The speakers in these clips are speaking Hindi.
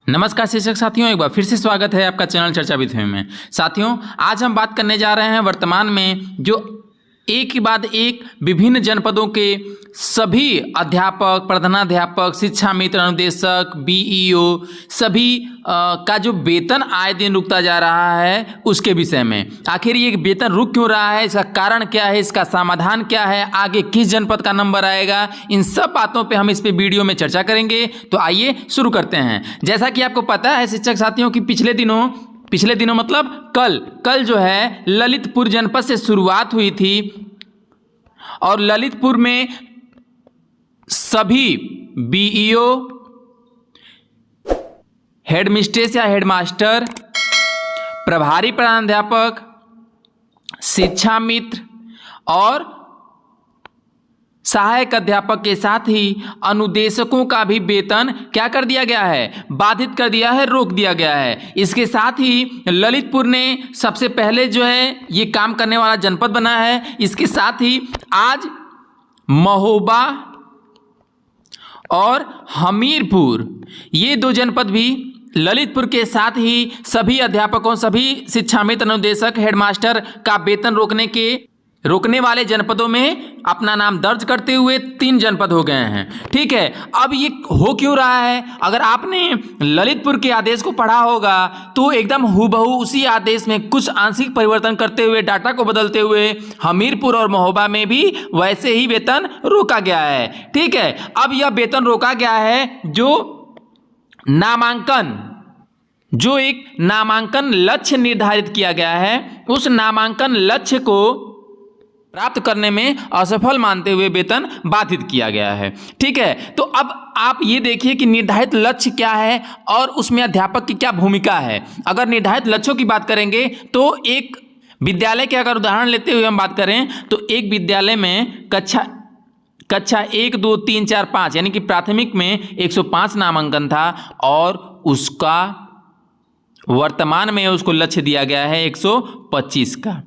नमस्कार शिक्षक साथियों, एक बार फिर से स्वागत है आपका चैनल चर्चा विद फेम में। साथियों, आज हम बात करने जा रहे हैं वर्तमान में जो एक के बाद एक विभिन्न जनपदों के सभी अध्यापक, प्रधानाध्यापक, शिक्षा मित्र, अनुदेशक, बीईओ सभी का जो वेतन आए दिन रुकता जा रहा है उसके विषय में। आखिर ये वेतन रुक क्यों रहा है, इसका कारण क्या है, इसका समाधान क्या है, आगे किस जनपद का नंबर आएगा, इन सब बातों पे हम इस पे वीडियो में चर्चा करेंगे। तो आइए शुरू करते हैं। जैसा कि आपको पता है शिक्षक साथियों की पिछले दिनों मतलब कल जो है ललितपुर जनपद से शुरुआत हुई थी और ललितपुर में सभी बीईओ, हेडमिस्ट्रेस या हेडमास्टर, प्रभारी प्रधानाध्यापक, शिक्षा मित्र और सहायक अध्यापक के साथ ही अनुदेशकों का भी वेतन क्या कर दिया गया है, बाधित कर दिया है, रोक दिया गया है। इसके साथ ही ललितपुर ने सबसे पहले जो है ये काम करने वाला जनपद बना है। इसके साथ ही आज महोबा और हमीरपुर ये दो जनपद भी ललितपुर के साथ ही सभी अध्यापकों, सभी शिक्षा मित्र, अनुदेशक, हेडमास्टर का वेतन रोकने वाले जनपदों में अपना नाम दर्ज करते हुए 3 जनपद हो गए हैं। ठीक है, अब ये हो क्यों रहा है? अगर आपने ललितपुर के आदेश को पढ़ा होगा तो एकदम हूबहू उसी आदेश में कुछ आंशिक परिवर्तन करते हुए, डाटा को बदलते हुए हमीरपुर और महोबा में भी वैसे ही वेतन रोका गया है। ठीक है, अब यह वेतन रोका गया है जो एक नामांकन लक्ष्य निर्धारित किया गया है, उस नामांकन लक्ष्य को प्राप्त करने में असफल मानते हुए वेतन बाधित किया गया है। ठीक है, तो अब आप ये देखिए कि निर्धारित लक्ष्य क्या है और उसमें अध्यापक की क्या भूमिका है। अगर निर्धारित लक्ष्यों की बात करेंगे तो एक विद्यालय के अगर उदाहरण लेते हुए हम बात करें तो एक विद्यालय में कक्षा 1, 2, 3, 4, 5 यानी कि प्राथमिक में 105 नामांकन था और उसका वर्तमान में उसको लक्ष्य दिया गया है 125 का।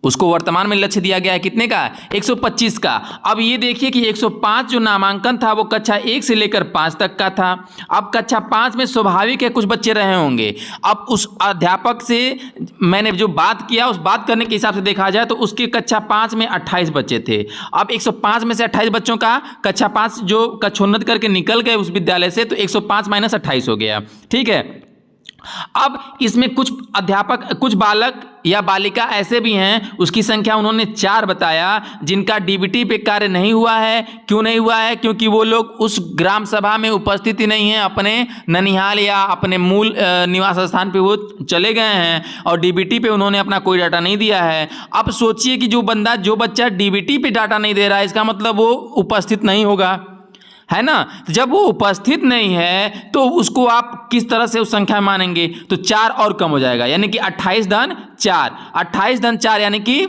उसको वर्तमान में लक्ष्य दिया गया है कितने का? 125 का। अब ये देखिए कि 105 जो नामांकन था वो कक्षा 1 से लेकर 5 तक का था। अब कक्षा 5 में स्वाभाविक है कुछ बच्चे रहे होंगे। अब उस अध्यापक से मैंने जो बात किया, उस बात करने के हिसाब से देखा जाए तो उसके कक्षा 5 में 28 बच्चे थे। अब 105 में से 28 बच्चों का कक्षा 5 जो कक्षोन्नत करके निकल गए उस विद्यालय से, तो 105 - 28 हो गया। ठीक है, अब इसमें कुछ बालक या बालिका ऐसे भी हैं, उसकी संख्या उन्होंने 4 बताया, जिनका डीबीटी पे कार्य नहीं हुआ है। क्यों नहीं हुआ है? क्योंकि वो लोग उस ग्राम सभा में उपस्थित ही नहीं हैं, अपने ननिहाल या अपने मूल निवास स्थान पे वो चले गए हैं और डीबीटी पे उन्होंने अपना कोई डाटा नहीं दिया है। अब सोचिए कि जो बच्चा डीबीटी पे डाटा नहीं दे रहा है, इसका मतलब वो उपस्थित नहीं होगा, है ना। जब वो उपस्थित नहीं है तो उसको आप किस तरह से उस संख्या में मानेंगे? तो 4 और कम हो जाएगा, यानी कि 28 धन 4 यानी कि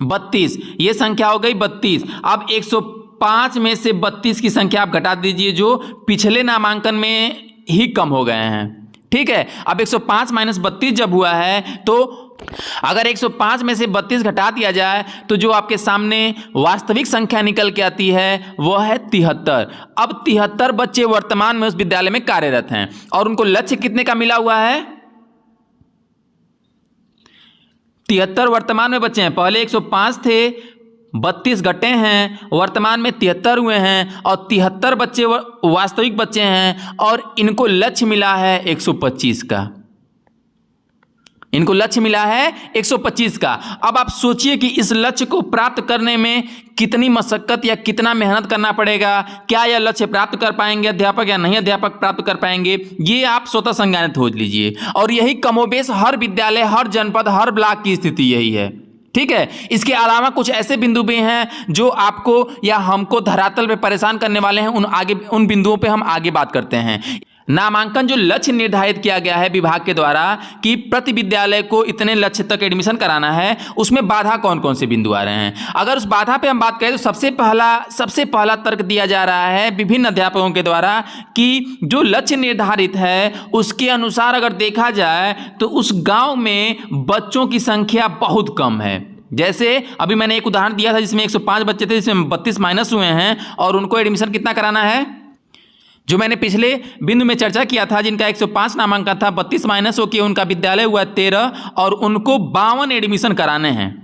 32, ये संख्या हो गई 32। अब 105 में से 32 की संख्या आप घटा दीजिए जो पिछले नामांकन में ही कम हो गए हैं। ठीक है, अब 105 - 32 जब हुआ है तो अगर 105 में से 32 घटा दिया जाए तो जो आपके सामने वास्तविक संख्या निकल के आती है वह है 73। अब 73 बच्चे वर्तमान में उस विद्यालय में कार्यरत हैं और उनको लक्ष्य कितने का मिला हुआ है? 73 वर्तमान में बच्चे हैं। पहले 105 थे, 32 घटे हैं, वर्तमान में 73 हुए हैं और 73 बच्चे वास्तविक बच्चे हैं और इनको लक्ष्य मिला है 125 का। इनको लक्ष्य मिला है 125 का। अब आप सोचिए कि इस लक्ष्य को प्राप्त करने में कितनी मशक्कत या कितना मेहनत करना पड़ेगा। क्या यह लक्ष्य प्राप्त कर पाएंगे अध्यापक या नहीं अध्यापक प्राप्त कर पाएंगे? ये आप स्वतः संज्ञानित हो लीजिए। और यही कमोबेश हर विद्यालय, हर जनपद, हर ब्लॉक की स्थिति यही है। ठीक है, इसके अलावा कुछ ऐसे बिंदु भी हैं जो आपको या हमको धरातल पे परेशान करने वाले हैं। उन बिंदुओं पे हम आगे बात करते हैं। नामांकन जो लक्ष्य निर्धारित किया गया है विभाग के द्वारा कि प्रति विद्यालय को इतने लक्ष्य तक एडमिशन कराना है, उसमें बाधा कौन कौन से बिंदु आ रहे हैं? अगर उस बाधा पे हम बात करें तो सबसे पहला तर्क दिया जा रहा है विभिन्न अध्यापकों के द्वारा कि जो लक्ष्य निर्धारित है उसके अनुसार अगर देखा जाए तो उस गांव में बच्चों की संख्या बहुत कम है। जैसे अभी मैंने एक उदाहरण दिया था जिसमें 105 बच्चे थे, जिसमें 32 माइनस हुए हैं और उनको एडमिशन कितना कराना है? जो मैंने पिछले बिंदु में चर्चा किया था, जिनका 105 नामांकन था, 32 माइनस होकर उनका विद्यालय हुआ 13 और उनको 52 एडमिशन कराने हैं।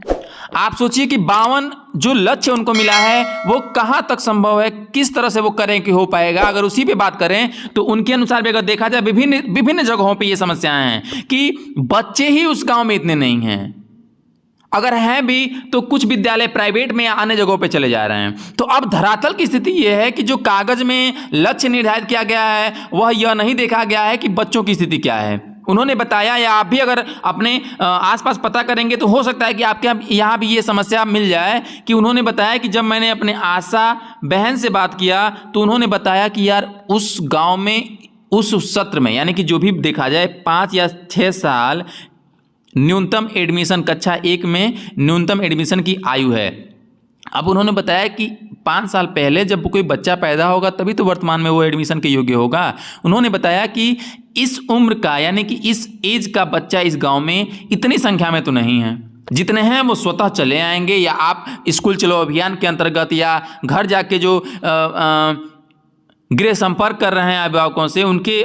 आप सोचिए कि 52 जो लक्ष्य उनको मिला है वो कहां तक संभव है, किस तरह से वो करें कि हो पाएगा। अगर उसी पे बात करें तो उनके अनुसार भी अगर देखा जाए विभिन्न जगहों पे ये समस्याएं हैं कि बच्चे ही उस गांव में इतने नहीं हैं, अगर हैं भी तो कुछ विद्यालय प्राइवेट में या अन्य जगहों पे चले जा रहे हैं। तो अब धरातल की स्थिति यह है कि जो कागज में लक्ष्य निर्धारित किया गया है वह यह नहीं देखा गया है कि बच्चों की स्थिति क्या है। उन्होंने बताया, या आप भी अगर अपने आसपास पता करेंगे तो हो सकता है कि आपके यहाँ भी ये समस्या मिल जाए, कि उन्होंने बताया कि जब मैंने अपने आशा बहन से बात किया तो उन्होंने बताया कि यार उस गाँव में उस सत्र में, यानी कि जो भी देखा जाए 5 या 6 साल न्यूनतम एडमिशन, कक्षा 1 में न्यूनतम एडमिशन की आयु है। अब उन्होंने बताया कि 5 साल पहले जब कोई बच्चा पैदा होगा तभी तो वर्तमान में वो एडमिशन के योग्य होगा। उन्होंने बताया कि इस उम्र का, यानी कि इस एज का बच्चा इस गांव में इतनी संख्या में तो नहीं है। जितने हैं वो स्वतः चले आएंगे, या आप स्कूल चलो अभियान के अंतर्गत या घर जाके जो गृह संपर्क कर रहे हैं अभिभावकों से, उनके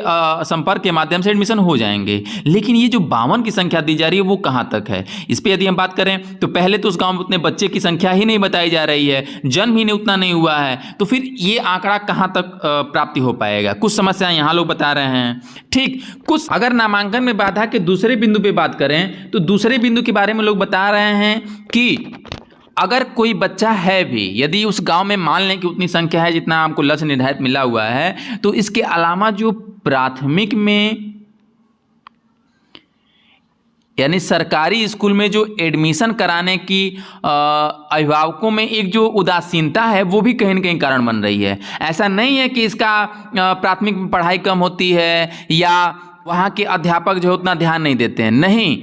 संपर्क के माध्यम से एडमिशन हो जाएंगे। लेकिन ये जो 52 की संख्या दी जा रही है वो कहाँ तक है, इस पे यदि हम बात करें तो पहले तो उस गांव में उतने बच्चे की संख्या ही नहीं बताई जा रही है, जन्म ही नहीं उतना नहीं हुआ है, तो फिर ये आंकड़ा कहाँ तक प्राप्ति हो पाएगा। कुछ समस्याएं यहाँ लोग बता रहे हैं। ठीक, कुछ अगर नामांकन में बाधा के दूसरे बिंदु पे बात करें तो दूसरे बिंदु के बारे में लोग बता रहे हैं कि अगर कोई बच्चा है भी, यदि उस गांव में मान लें कि उतनी संख्या है जितना हमको लक्ष्य निर्धारित मिला हुआ है, तो इसके अलावा जो प्राथमिक में यानी सरकारी स्कूल में जो एडमिशन कराने की अभिभावकों में एक जो उदासीनता है वो भी कहीं न कहीं कारण बन रही है। ऐसा नहीं है कि इसका प्राथमिक में पढ़ाई कम होती है या वहाँ के अध्यापक जो उतना ध्यान नहीं देते हैं, नहीं,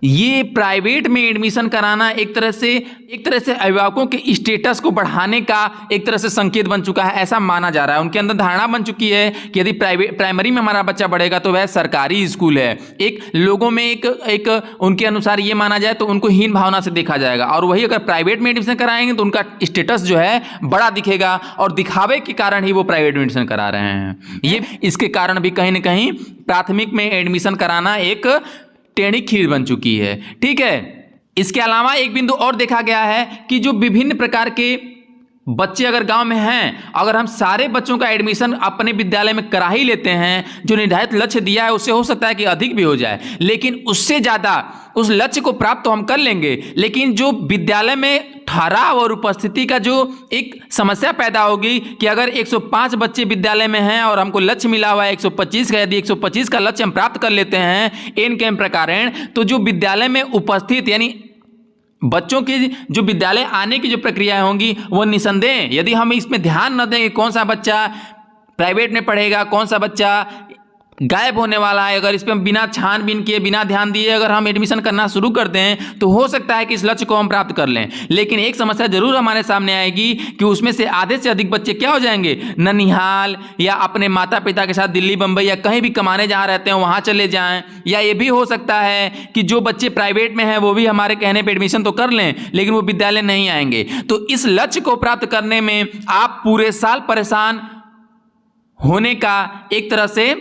ये प्राइवेट में एडमिशन कराना एक तरह से अभिभावकों के स्टेटस को बढ़ाने का एक तरह से संकेत बन चुका है, ऐसा माना जा रहा है। उनके अंदर धारणा बन चुकी है कि यदि प्राइमरी में हमारा बच्चा बढ़ेगा तो वह सरकारी स्कूल है। एक लोगों में एक उनके अनुसार ये माना जाए तो उनको हीन भावना से देखा जाएगा, और वही अगर प्राइवेट में एडमिशन कराएंगे तो उनका स्टेटस जो है बड़ा दिखेगा, और दिखावे के कारण ही वो प्राइवेट में एडमिशन करा रहे हैं। ये इसके कारण भी कहीं ना कहीं प्राथमिक में एडमिशन कराना एक टेढ़ी खीर बन चुकी है। ठीक है, इसके अलावा एक बिंदु और देखा गया है कि जो विभिन्न प्रकार के बच्चे अगर गांव में हैं, अगर हम सारे बच्चों का एडमिशन अपने विद्यालय में करा ही लेते हैं, जो निर्धारित लक्ष्य दिया है उससे हो सकता है कि अधिक भी हो जाए, लेकिन उससे ज़्यादा उस लक्ष्य को प्राप्त तो हम कर लेंगे, लेकिन जो विद्यालय में ठहराव और उपस्थिति का जो एक समस्या पैदा होगी कि अगर 105 बच्चे विद्यालय में हैं और हमको लक्ष्य मिला हुआ है 125 का, यदि 125 का लक्ष्य हम प्राप्त कर लेते हैं इन के प्रकारेण, तो जो विद्यालय में उपस्थित यानी बच्चों की जो विद्यालय आने की जो प्रक्रिया होंगी वो निसंदेह, यदि हम इसमें ध्यान न दें कौन सा बच्चा प्राइवेट में पढ़ेगा, कौन सा बच्चा गायब होने वाला है, अगर इस पर बिना छानबीन किए बिना ध्यान दिए अगर हम एडमिशन करना शुरू कर दें तो हो सकता है कि इस लक्ष्य को हम प्राप्त कर लें। लेकिन एक समस्या जरूर हमारे सामने आएगी कि उसमें से आधे से अधिक बच्चे क्या हो जाएंगे, ननिहाल या अपने माता पिता के साथ दिल्ली बम्बई या कहीं भी कमाने जहाँ रहते हैं वहाँ चले जाएँ, या ये भी हो सकता है कि जो बच्चे प्राइवेट में हैं वो भी हमारे कहने पर एडमिशन तो कर लें लेकिन वो विद्यालय नहीं आएंगे। तो इस लक्ष्य को प्राप्त करने में आप पूरे साल परेशान होने का एक तरह से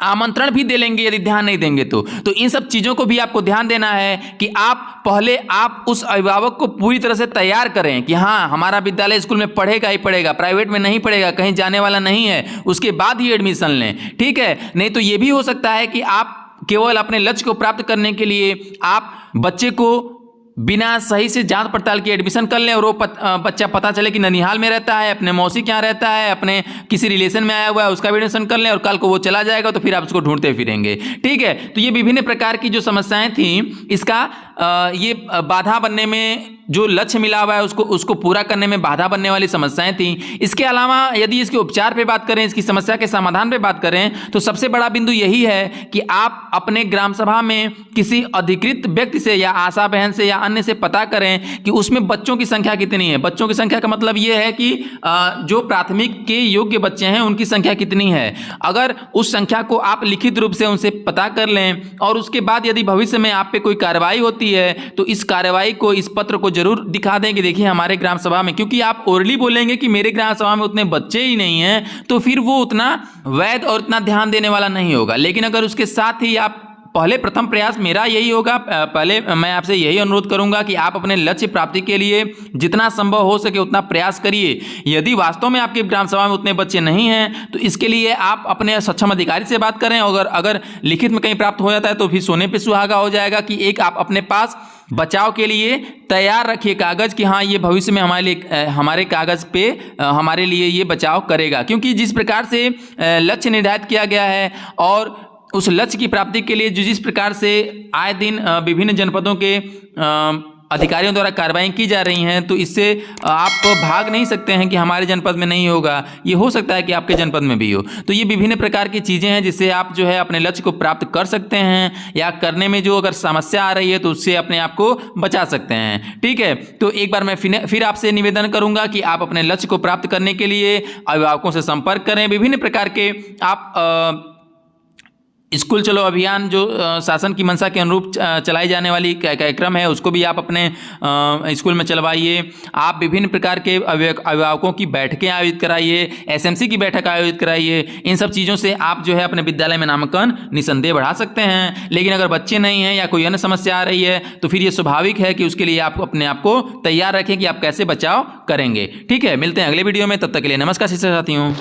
आमंत्रण भी दे लेंगे यदि ध्यान नहीं देंगे तो इन सब चीज़ों को भी आपको ध्यान देना है कि आप पहले आप उस अभिभावक को पूरी तरह से तैयार करें कि हाँ हमारा विद्यालय स्कूल में पढ़ेगा ही पढ़ेगा, प्राइवेट में नहीं पढ़ेगा, कहीं जाने वाला नहीं है, उसके बाद ही एडमिशन लें। ठीक है, नहीं तो ये भी हो सकता है कि आप केवल अपने लक्ष्य को प्राप्त करने के लिए आप बच्चे को बिना सही से जांच पड़ताल की एडमिशन कर लें और वो बच्चा पता चले कि ननिहाल में रहता है, अपने मौसी के यहाँ रहता है, अपने किसी रिलेशन में आया हुआ है, उसका भी एडमिशन कर लें और कल को वो चला जाएगा तो फिर आप उसको ढूंढते फिरेंगे। ठीक है, तो ये विभिन्न प्रकार की जो समस्याएं थी इसका ये बाधा बनने में, जो लक्ष्य मिला हुआ है उसको पूरा करने में बाधा बनने वाली समस्याएं थी। इसके अलावा यदि इसके उपचार पे बात करें, इसकी समस्या के समाधान पे बात करें तो सबसे बड़ा बिंदु यही है कि आप अपने ग्राम सभा में किसी अधिकृत व्यक्ति से या आशा बहन से या अन्य से पता करें कि उसमें बच्चों की संख्या कितनी है। बच्चों की संख्या का मतलब ये है कि जो प्राथमिक के योग्य बच्चे हैं उनकी संख्या कितनी है। अगर उस संख्या को आप लिखित रूप से उनसे पता कर लें और उसके बाद यदि भविष्य में आप पे कोई कार्रवाई होती होती है तो इस कार्रवाई को, इस पत्र को जरूर दिखा दें कि देखिए हमारे ग्राम सभा में, क्योंकि आप ओरली बोलेंगे कि मेरे ग्राम सभा में उतने बच्चे ही नहीं हैं तो फिर वो उतना वैध और उतना ध्यान देने वाला नहीं होगा। लेकिन अगर उसके साथ ही आप पहले प्रथम प्रयास मेरा यही होगा, पहले मैं आपसे यही अनुरोध करूंगा कि आप अपने लक्ष्य प्राप्ति के लिए जितना संभव हो सके उतना प्रयास करिए। यदि वास्तव में आपके ग्राम सभा में उतने बच्चे नहीं हैं तो इसके लिए आप अपने सक्षम अधिकारी से बात करें। अगर लिखित में कहीं प्राप्त हो जाता है तो फिर सोने पे सुहागा हो जाएगा कि एक आप अपने पास बचाव के लिए तैयार रखिए कागज़ कि हाँ ये भविष्य में हमारे लिए, हमारे कागज़ पे हमारे लिए ये बचाव करेगा। क्योंकि जिस प्रकार से लक्ष्य निर्धारित किया गया है और उस लक्ष्य की प्राप्ति के लिए जिस प्रकार से आए दिन विभिन्न जनपदों के अधिकारियों द्वारा कार्रवाई की जा रही हैं, तो इससे आप भाग नहीं सकते हैं कि हमारे जनपद में नहीं होगा, ये हो सकता है कि आपके जनपद में भी हो। तो ये विभिन्न प्रकार की चीज़ें हैं जिससे आप जो है अपने लक्ष्य को प्राप्त कर सकते हैं, या करने में जो अगर समस्या आ रही है तो उससे अपने आप को बचा सकते हैं। ठीक है, तो एक बार मैं फिर आपसे निवेदन करूंगा कि आप अपने लक्ष्य को प्राप्त करने के लिए अभिभावकों से संपर्क करें। विभिन्न प्रकार के आप स्कूल चलो अभियान जो शासन की मंशा के अनुरूप चलाई जाने वाली कार्यक्रम है उसको भी आप अपने स्कूल में चलवाइए। आप विभिन्न प्रकार के अभिभावकों की बैठकें आयोजित कराइए, एसएमसी की बैठक आयोजित कराइए। इन सब चीज़ों से आप जो है अपने विद्यालय में नामांकन निसंदेह बढ़ा सकते हैं। लेकिन अगर बच्चे नहीं हैं या कोई अन्य समस्या आ रही है तो फिर ये स्वाभाविक है कि उसके लिए आप अपने आप को तैयार रखें कि आप कैसे बचाव करेंगे। ठीक है, मिलते हैं अगले वीडियो में, तब तक के लिए नमस्कार शिक्षक साथियों।